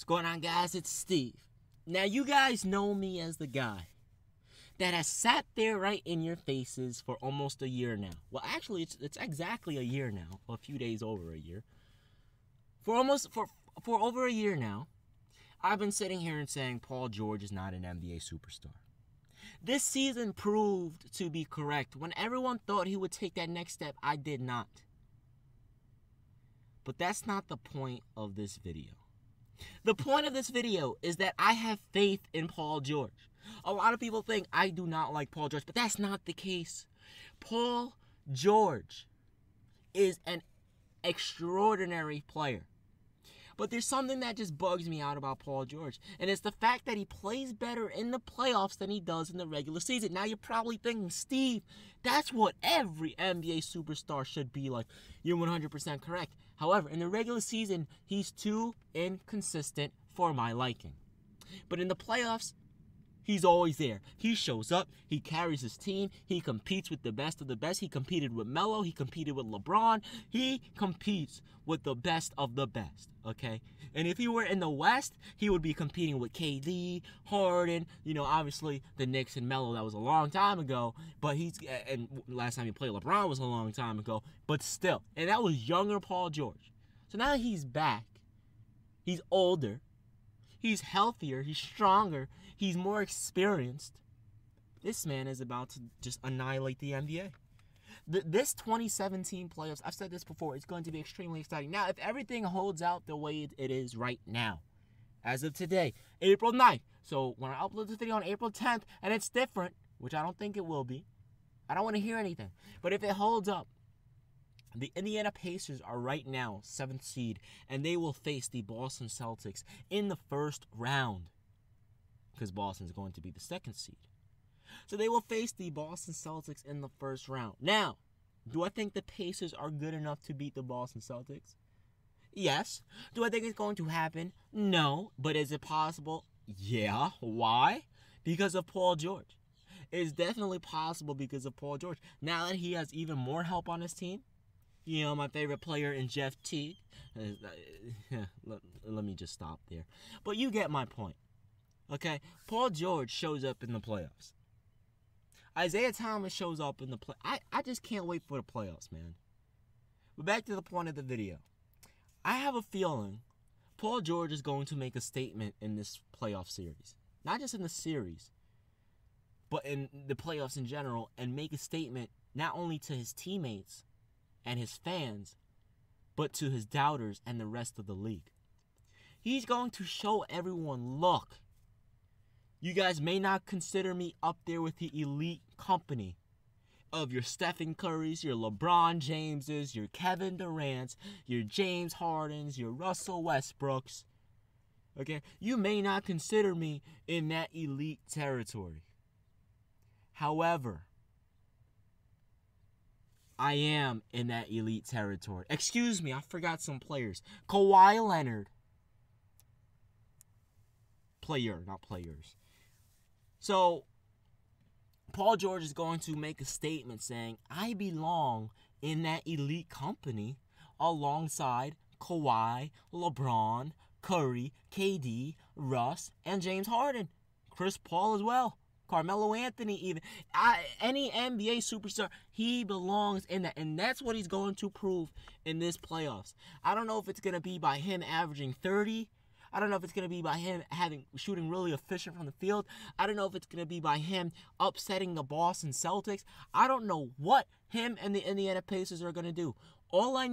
What's going on, guys? It's Steve. Now, you guys know me as the guy that has sat there right in your faces for almost a year now. Well, actually, it's exactly a year now, a few days over a year. For over a year now, I've been sitting here and saying Paul George is not an NBA superstar. This season proved to be correct. When everyone thought he would take that next step, I did not. But that's not the point of this video. The point of this video is that I have faith in Paul George. A lot of people think I do not like Paul George, but that's not the case. Paul George is an extraordinary player. But there's something that just bugs me out about Paul George, and it's the fact that he plays better in the playoffs than he does in the regular season. Now, you're probably thinking, Steve, that's what every NBA superstar should be like. You're 100% correct. However, in the regular season, he's too inconsistent for my liking. But in the playoffs, he's always there. He shows up. He carries his team. He competes with the best of the best. He competed with Melo. He competed with LeBron. He competes with the best of the best, okay? And if he were in the West, he would be competing with KD, Harden, obviously the Knicks and Melo. That was a long time ago. But and last time he played LeBron was a long time ago. But still, and that was younger Paul George. So now that he's back, he's older, he's healthier, he's stronger, he's more experienced. This man is about to just annihilate the NBA. This 2017 playoffs, I've said this before, it's going to be extremely exciting. Now, if everything holds out the way it is right now, as of today, April 9th. So when I upload this video on April 10th, and it's different, which I don't think it will be, I don't want to hear anything. But if it holds up, the Indiana Pacers are right now 7th seed, and they will face the Boston Celtics in the first round, because Boston is going to be the 2nd seed. So they will face the Boston Celtics in the first round. Now, do I think the Pacers are good enough to beat the Boston Celtics? Yes. Do I think it's going to happen? No. But is it possible? Yeah. Why? Because of Paul George. It's definitely possible because of Paul George. Now that he has even more help on his team, my favorite player in Jeff Teague. Let me just stop there. But you get my point. Okay? Paul George shows up in the playoffs. Isaiah Thomas shows up in the play. I just can't wait for the playoffs, man. But back to the point of the video. I have a feeling Paul George is going to make a statement in this playoff series. Not just in the series, but in the playoffs in general, and make a statement not only to his teammates and his fans, but to his doubters and the rest of the league. He's going to show everyone, look, you guys may not consider me up there with the elite company of your Stephen Currys, your LeBron Jameses, your Kevin Durants, your James Hardens, your Russell Westbrooks. Okay? You may not consider me in that elite territory. However, I am in that elite territory. Excuse me, I forgot some players. Kawhi Leonard. Player, not players. So, Paul George is going to make a statement saying, I belong in that elite company alongside Kawhi, LeBron, Curry, KD, Russ, and James Harden. Chris Paul as well. Carmelo Anthony even. Any NBA superstar, he belongs in that. And that's what he's going to prove in this playoffs. I don't know if it's going to be by him averaging 30. I don't know if it's going to be by him shooting really efficient from the field. I don't know if it's going to be by him upsetting the Boston Celtics. I don't know what him and the Indiana Pacers are going to do. All I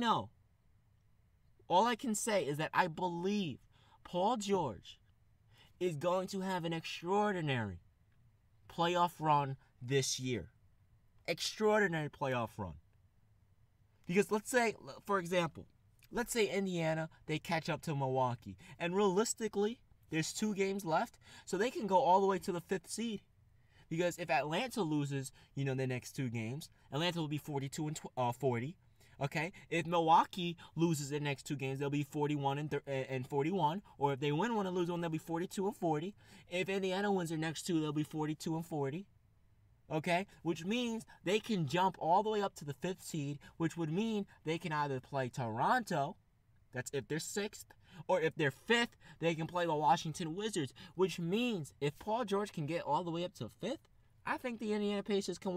can say is that I believe Paul George is going to have an extraordinary playoff run this year. Extraordinary playoff run. Because let's say, for example, let's say Indiana, they catch up to Milwaukee. And realistically, there's 2 games left. So they can go all the way to the 5th seed. Because if Atlanta loses, the next 2 games, Atlanta will be 42 and 40. Okay? If Milwaukee loses the next 2 games, they'll be 41 and 41. Or if they win one and lose one, they'll be 42 and 40. If Indiana wins their next 2, they'll be 42 and 40. Okay? Which means they can jump all the way up to the 5th seed, which would mean they can either play Toronto, that's if they're 6th, Or if they're 5th, they can play the Washington Wizards, which means if Paul George can get all the way up to 5th, I think the Indiana Pacers can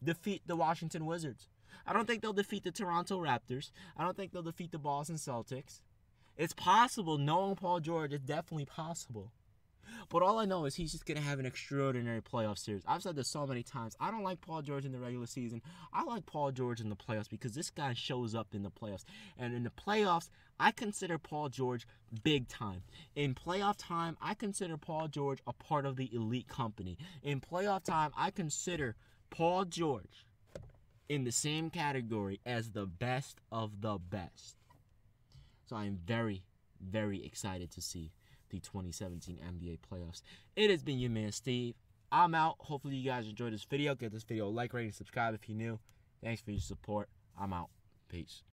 defeat the Washington Wizards. I don't think they'll defeat the Toronto Raptors. I don't think they'll defeat the Boston Celtics. It's possible. Knowing Paul George, it's definitely possible. But all I know is he's just going to have an extraordinary playoff series. I've said this so many times. I don't like Paul George in the regular season. I like Paul George in the playoffs because this guy shows up in the playoffs. And in the playoffs, I consider Paul George big time. In playoff time, I consider Paul George a part of the elite company. In playoff time, I consider Paul George in the same category as the best of the best. So I am very, very excited to see the 2017 NBA playoffs. It has been your man, Steve. I'm out. Hopefully you guys enjoyed this video. Give this video a like, rating, subscribe if you're new. Thanks for your support. I'm out. Peace.